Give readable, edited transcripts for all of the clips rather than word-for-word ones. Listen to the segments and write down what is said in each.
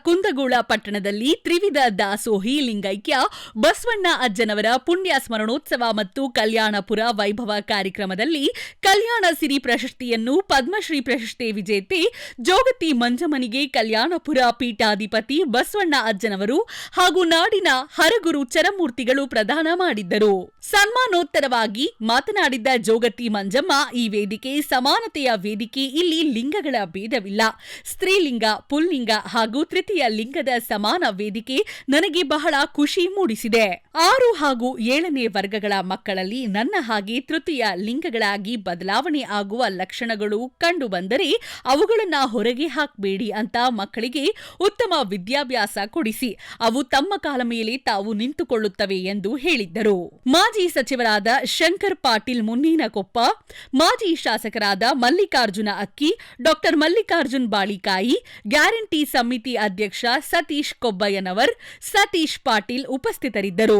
ಕುಂದಗೋಳ ಪಟ್ಟಣದಲ್ಲಿ ತ್ರಿವಿಧ ದಾಸೋಹಿ ಲಿಂಗೈಕ್ಯ ಬಸವಣ್ಣ ಅಜ್ಜನವರ ಪುಣ್ಯ ಸ್ಮರಣೋತ್ಸವ ಮತ್ತು ಕಲ್ಯಾಣಪುರ ವೈಭವ ಕಾರ್ಯಕ್ರಮದಲ್ಲಿ ಕಲ್ಯಾಣ ಸಿರಿ ಪ್ರಶಸ್ತಿಯನ್ನು ಪದ್ಮಶ್ರೀ ಪ್ರಶಸ್ತಿ ವಿಜೇತೆ ಜೋಗತಿ ಮಂಜಮ್ಮನಿಗೆ ಕಲ್ಯಾಣಪುರ ಪೀಠಾಧಿಪತಿ ಬಸವಣ್ಣ ಅಜ್ಜನವರು ಹಾಗೂ ನಾಡಿನ ಹರಗುರು ಚರಮೂರ್ತಿಗಳು ಪ್ರದಾನ ಮಾಡಿದ್ದರು. ಸನ್ಮಾನೋತ್ತರವಾಗಿ ಮಾತನಾಡಿದ್ದ ಜೋಗತಿ ಮಂಜಮ್ಮ, ಈ ವೇದಿಕೆ ಸಮಾನತೆಯ ವೇದಿಕೆ. ಇಲ್ಲಿ ಲಿಂಗಗಳ ಭೇದವಿಲ್ಲ. ಸ್ತ್ರೀಲಿಂಗ, ಪುಲ್ಲಿಂಗ ಹಾಗೂ ತೃತೀಯ ಲಿಂಗದ ಸಮಾನ ವೇದಿಕೆ ನನಗೆ ಬಹಳ ಖುಷಿ ಮೂಡಿಸಿದೆ. 6 ಹಾಗೂ 7ನೇ ವರ್ಗಗಳ ಮಕ್ಕಳಲ್ಲಿ ನನ್ನ ಹಾಗೆ ತೃತೀಯ ಲಿಂಗಗಳಾಗಿ ಬದಲಾವಣೆ ಆಗುವ ಲಕ್ಷಣಗಳು ಕಂಡು ಬಂದರೆ ಅವುಗಳನ್ನ ಹೊರಗೆ ಹಾಕಬೇಡಿ ಅಂತ ಮಕ್ಕಳಿಗೆ ಉತ್ತಮ ವಿದ್ಯಾಭ್ಯಾಸ ಕೊಡಿಸಿ ಅವು ತಮ್ಮ ಕಾಲ ಮೇಲೆ ತಾವು ನಿಂತುಕೊಳ್ಳುತ್ತವೆ ಎಂದು ಹೇಳಿದ್ದರು. ಮಾಜಿ ಸಚಿವರಾದ ಶಂಕರ್ ಪಾಟೀಲ್ ಮುನ್ನೇನಕೊಪ್ಪ, ಮಾಜಿ ಶಾಸಕರಾದ ಮಲ್ಲಿಕಾರ್ಜುನ ಅಕ್ಕಿ, ಡಾ ಮಲ್ಲಿಕಾರ್ಜುನ್ ಬಾಳಿಕಾಯಿ, ಗ್ಯಾರಂಟಿ ಸಮಿತಿ ಅಧ್ಯಕ್ಷ ಸತೀಶ್ ಕೊಬ್ಬಯ್ಯನವರ್, ಸತೀಶ್ ಪಾಟೀಲ್ ಉಪಸ್ಥಿತರಿದ್ದರು.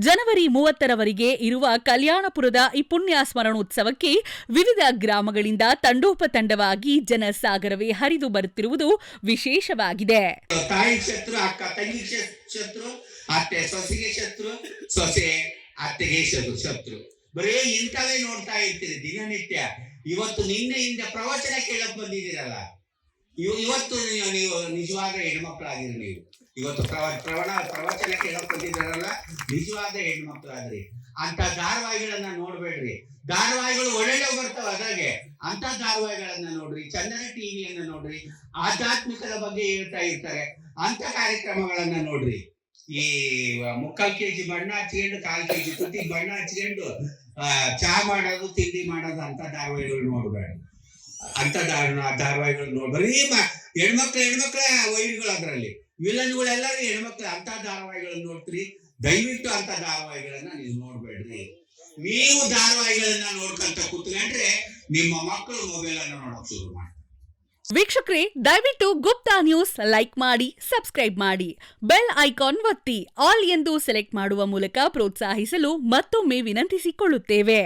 ಜನವರಿ 30ರವರೆಗೆ ಇರುವ ಕಲ್ಯಾಣಪುರದ ಈ ಪುಣ್ಯ ಸ್ಮರಣೋತ್ಸವಕ್ಕೆ ವಿವಿಧ ಗ್ರಾಮಗಳಿಂದ ತಂಡೋಪತಂಡವಾಗಿ ಜನಸಾಗರವೇ ಹರಿದು ಬರುತ್ತಿರುವುದು ವಿಶೇಷವಾಗಿದೆ. ತಾಯಿ ಶತ್ರು, ಅಕ್ಕ ತಂಗಿ ಶತ್ರು, ಅತ್ತೆ ಸೊಸೆಗೆ ಶತ್ರು, ಸೊಸೆ ಅತ್ತೆಗೆ ಶತ್ರು. ಬರೇ ಇಂಥವೇ ನೋಡ್ತಾ ಇರ್ತೀರಿ ದಿನನಿತ್ಯ. ಇವತ್ತು ನಿನ್ನೆಯಿಂದ ಪ್ರವಚನ ಕೇಳಕ್ ಬಂದಿದ್ದೀರಲ್ಲ, ಇವತ್ತು ನೀವು ನಿಜವಾದ ಹೆಣ್ಮಕ್ಳಾಗಿರಿ. ನೀವು ಇವತ್ತು ಪ್ರವಚನ ಕೇಳಕ್ ಬಂದಿದ್ದಾರಲ್ಲ, ನಿಜವಾದ ಹೆಣ್ಮಕ್ಳಾದ್ರಿ. ಅಂತ ಧಾರಾವಾಹಿಗಳನ್ನ ನೋಡ್ಬೇಡ್ರಿ. ಧಾರಾವಾಹಿಗಳು ಒಳ್ಳೆ ಬರ್ತಾವ, ಅದ್ರಾಗೆ ಅಂತ ಧಾರಾವಾಹಿಗಳನ್ನ ನೋಡ್ರಿ. ಚಂದನ ಟಿವಿಯನ್ನ ನೋಡ್ರಿ, ಆಧ್ಯಾತ್ಮಿಕದ ಬಗ್ಗೆ ಹೇಳ್ತಾ ಇರ್ತಾರೆ, ಅಂತ ಕಾರ್ಯಕ್ರಮಗಳನ್ನ ನೋಡ್ರಿ. ಈ 3/4 kg ಬಣ್ಣ ಹಚ್ಕೊಂಡು 1/4 kg ತುಟಿ ಬಣ್ಣ ಹಚ್ಕೊಂಡು ಚಾ ಮಾಡೋದು, ತಿಂಡಿ ಮಾಡೋದು ಅಂತ ಧಾರಾವಾಹಿಗಳು ನೋಡ್ಬೇಡ. ಅಂತ ಧಾರಾವಾಹಿಗಳು ನೋಡ್ಬರಿ. ಹೆಣ್ಮಕ್ಳ ವೈರಿಗಳು, ಅದ್ರಲ್ಲಿ ವಿಲನ್ಗಳೆಲ್ಲರೂ ಹೆಣ್ಮಕ್ಳು. ಅಂತ ಧಾರಾವಾಹಿಗಳನ್ನ ನೋಡ್ತೀರಿ. ದಯವಿಟ್ಟು ಅಂತ ಧಾರಾವಾಹಿಗಳನ್ನ ನೀವು ನೋಡ್ಬೇಡ್ರಿ. ನೀವು ಧಾರಾವಾಹಿಗಳನ್ನ ನೋಡ್ಕೊಂತ ಕೂತ್ಕೊಂಡ್ರೆ ನಿಮ್ಮ ಮಕ್ಕಳು ಮೊಬೈಲ್ ಅನ್ನು ನೋಡಕ್ ಶುರು ಮಾಡಿ. ವೀಕ್ಷಕರೇ, ದಯವಿಟ್ಟು ಗುಪ್ತಾ ನ್ಯೂಸ್ ಲೈಕ್ ಮಾಡಿ, ಸಬ್ಸ್ಕ್ರೈಬ್ ಮಾಡಿ, ಬೆಲ್ ಐಕಾನ್ ಒತ್ತಿ, ಆಲ್ ಎಂದು ಸೆಲೆಕ್ಟ್ ಮಾಡುವ ಮೂಲಕ ಪ್ರೋತ್ಸಾಹಿಸಲು ಮತ್ತೊಮ್ಮೆ ವಿನಂತಿಸಿಕೊಳ್ಳುತ್ತೇವೆ.